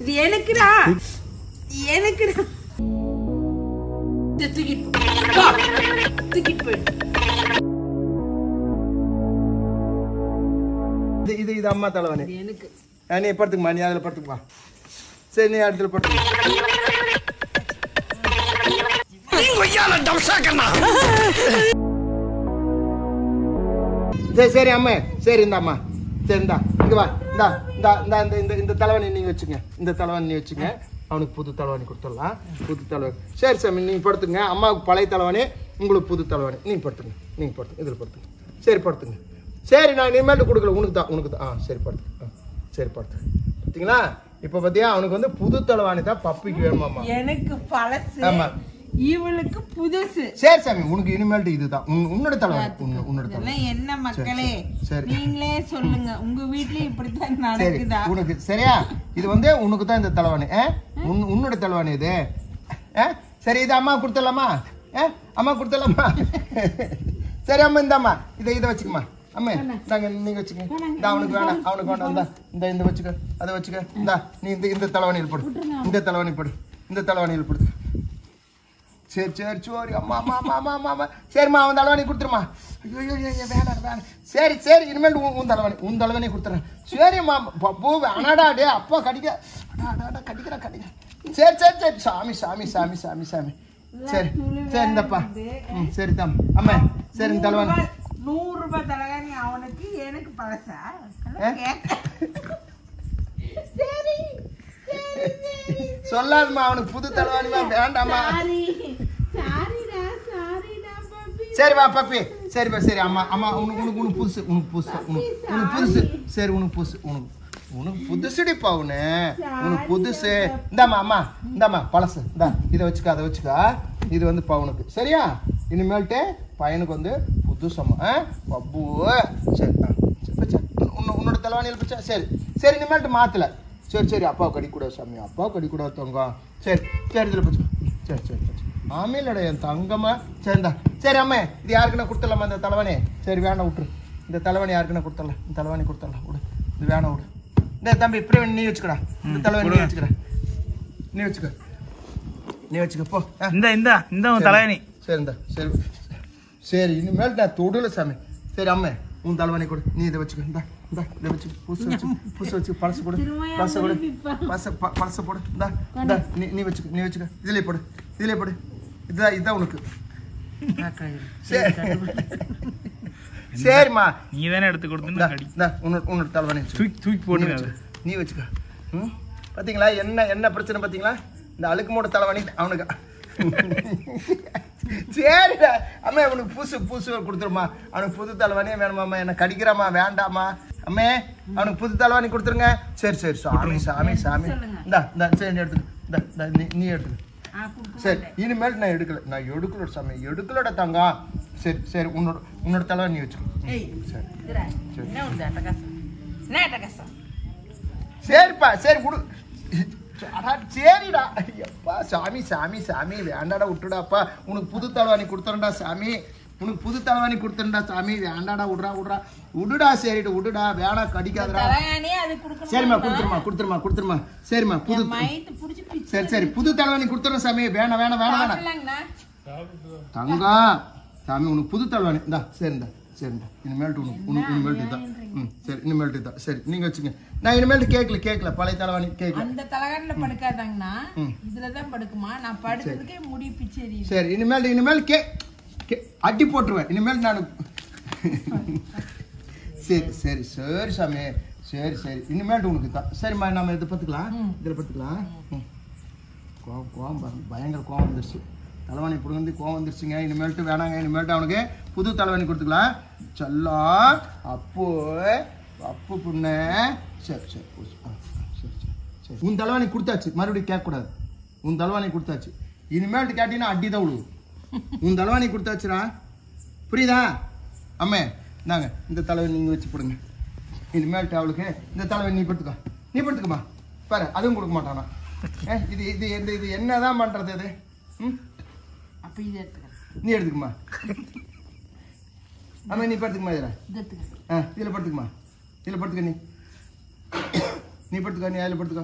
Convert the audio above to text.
இது எனக்குடா எனக்குடா தூக்கிட்டு போயிடு. இது அம்மா தலைவனி எனக்கு நீ படுத்துக்குமா, நீ அதில் படுத்துக்குமா. சரி நீ இடத்துல படுத்து. சரி சரி அம்மா, சரி இந்த அம்மா, சரி இந்தா இங்க வா, இந்தா இந்தா இந்த இந்த இந்த தலைவனி நீங்க வச்சுங்க, இந்த தலைவனி நீ வச்சுங்க. அவனுக்கு புது தலைவனி கொடுத்துடலாம், புது தலைவனி. சரி சாமி நீங்க படுத்துங்க. அம்மாவுக்கு பழைய தலைவனி, உங்களுக்கு புது தலைவனி. நீங்க படுத்துங்க, நீங்க படுத்துங்க, இதில் படுத்துங்க. சரி படுத்துங்க. சரி நான் இனிமேட்டு கொடுக்கல, உனக்கு தான், உனக்கு தான். சரி படுத்து, சரி படுத்து. பார்த்தீங்களா இப்போ பார்த்தியா, அவனுக்கு வந்து புது தலைவாணி தான் பப்பிக்கு வேணுமாம்மா. எனக்கு பழசு, ஆமா இவளுக்கு புதுசு. சரி சாமி உனக்கு இனிமேல்ட்டு இதுதான் உன்னோட தலைவாணி, உன்னோட தலைவாணி. என்ன மக்களே சரி நீங்களே சொல்லுங்க, உங்க வீட்லயே இப்படித்தான் சரி நடக்குதா? உனக்கு சரியா, இது வந்து உனக்கு தான் இந்த தலைவாணி, உன்னோட தலைவாணி இது. சரி இது அம்மா கொடுத்துடலாமா, அம்மா கொடுத்துடலாமா. சரி அம்மா இந்தாம்மா, இதை வச்சுக்கம்மா. அம்மா நாங்க நீங்க வச்சுக்க. இந்த அவனுக்கு வேணாம், அவனுக்கு வேணாம். இந்த இந்த வச்சுக்க, அதை வச்சுக்க. இந்தா நீ இந்த தலைவாணியில் போடு, இந்த தலைவாணி போடு, இந்த தலைவாணியில் போடு. சரி சரி சோரி அம்மா அம்மா அம்மா அம்மா அம்மா அம்மா. சரிம்மா அவன் தலைவாணி கொடுத்துருமா. ஐயோ வேணாம் வேணாம். சரி சரி இனிமேல் உன் தலைவாணி கொடுத்துறேன். சரிம்மா பப்பு வேணாடா, டே அப்பா கடிக்க கடிக்கிறேன். சரி சரி சரி சாமி சாமி சாமி சாமி சாமி. சரி சரி இந்தப்பா. சரி தாம் அம்மா. சரி இந்த தலைவாணி 100 ரூபாய் தலைகாணி அவனுக்கு, எனக்கு பழசா? சரி சொல்லாதுமா, அவனுக்கு புது தலைவாணிமா வேண்டாமா. சரி வா பப்பி. சரிப்பா சரி அம்மா அம்மா உனக்கு புதுசு, உனக்கு புதுசு. சரி உனக்கு புதுசு, உனக்கு புதுசுடிப்பா. உனக்கு புதுசு. இந்தாம்மா அம்மா, இந்தாம்மா பழசு. இந்தா இதை வச்சுக்க, அதை வச்சுக்கா. இது வந்து பவுனுக்கு சரியா. இனிமேல்ட்டு பையனுக்கு வந்து புதுசம்மா பப்பு. சரி உன்னோட தலைவாணியில் பச்சா. சரி சரி இனிமேல்ட்டு மாத்தல. சரி சரி அப்பாவுக்கு அடிக்கூடாது சாமி, அப்பாவுக்கு அடிக்கூடாது தங்கம். சரி சரி இதில் பச்சு. சரி சரி பச்சு ஆமையிலட என் தங்கம்மா. சரிந்தா சரி அம்மா இது யாருக்குன்னா கொடுத்துடலாமா இந்த தலைவாணி. சரி வேணாம் விட்டுரு, இந்த தலைவாணி யாருக்குன்னா கொடுத்துடலாம், இந்த தலைவாணி கொடுத்துடலாம் விடு. இது வேணாம் விடு. இந்த தம்பி பிரவீன் நீ வச்சுக்கடா, இந்த தலைவாணி நீ வச்சுக்கடா, நீ வச்சுக்க போ. இந்த தலைவாணி. சரிந்தா சரி சரி இனிமேல் நான் தொடல சாமி. சரி அம்மா உன் தலைவாணி கொடு, நீ இதை வச்சுக்க. இந்தா இதை வச்சு புதுசு வச்சு பழசு போடு, பழசு போடு. இந்தா நீ வச்சுக்க. இதுலேயே போடு. இதுதான் உனக்கு. சரிம்மா நீ தானே எடுத்து கொடுத்து உன்னோட தலைவாணி தூக்கி போட்டு நீ வச்சுக்க. பார்த்தீங்களா என்ன பிரச்சனை பார்த்தீங்களா, இந்த அழுக்கு மூட தலைவாணி அவனுக்கு. சரிடா அம்மா அவனுக்கு புதுசு கொடுத்துருமா. அவனுக்கு புது தலைவாணியே வேணுமாம்மா. என்ன கடிக்கிறாமா வேண்டாமா அம்மே, அவனுக்கு புது தலைவாணி கொடுத்துருங்க. சரி சரி சாமி சாமி சாமி. இந்தா சரி எடுத்துக்க. நீ எடுத்துக்க. சரி இனிமேல் நான் எடுக்கல சாமி, எடுக்கலோட தங்கம். சரி சரி உன்னோட தலைவாணி நீ வச்சுக்கோ. சரிப்பா சரி விடு. சரிடா ஐயப்பா சாமி சாமி சாமி வேண்டாடா விட்டுடாப்பா. உனக்கு புது தலைவாணி கொடுத்துறேன்டா சாமி, உனக்கு புது தலைவாணி கொடுத்துறேன்டா சாமி. வேண்டாடா விடுடா. சரிடா விடுடா, வேணா கடிக்காதடா. சரிம்மா கொடுத்துருமா. சரிம்மா புது சரி புது தலைவாணி கொடுத்துறேன் சாமி. வேணாம் தங்கம் சாமி உனக்கு புது தலைவாணி. இந்தா சரிண்டா இனிமேல்ட்டு இனிமேல்ட்டு தான். சரி இனிமேல்ட்டு தான். சரி நீங்க வச்சுங்க. நான் இனிமேல்ட்டு கேட்கல பழைய தலைவாணி கேட்கல. அந்த தலைகாணில படுக்காதாங்கண்ணா, இதுலதான் படுக்குமா. நான் படுக்கிறதுக்கே முடி பிச்சேரி. சரி இனிமேல் அடி போட்டுருவேன் இனிமேல் நான். சரி சாமி. சரி இனிமேல்ட்டு உனக்கு தான். சரிம்மா நம்ம இதை பார்த்துக்கலாம். கோவம் பயங்கர கோவம் வந்துருச்சு. தலைவாணி பிடுங்க கோவம் வந்துருச்சுங்க. இனிமேல்ட்டு வேணாங்க. இனிமேல்ட்டு அவனுக்கு புது தலைவாணி கொடுத்துக்கலாம். செல்லம் அப்பு புண்ணு. சரி உன் தலைவாணி கொடுத்தாச்சு, மறுபடியும் கேட்கக்கூடாது. உன் தலைவாணி கொடுத்தாச்சு. இனிமேல்ட்டு கேட்டீங்கன்னா அடி தான் விடுவோம். உன் தலைவாணி கொடுத்தாச்சுடா, புரியுதா அம்மே. இந்தாங்க இந்த தலைவன் நீங்கள் வச்சு போடுங்க. இனிமேல்ட்டு அவளுக்கு இந்த தலைவன் நீ படுத்துக்கம்மா. பாரு அதுவும் கொடுக்க மாட்டானா. இது என்னதான் பண்ணுறது இது. நீ எடுத்துக்குமா. அம்மா நீ படுத்துக்குமா. இதில் படுத்துக்குமா. இதில் படுத்துக்க. நீ படுத்துக்க. நீ அதில் படுத்துக்க.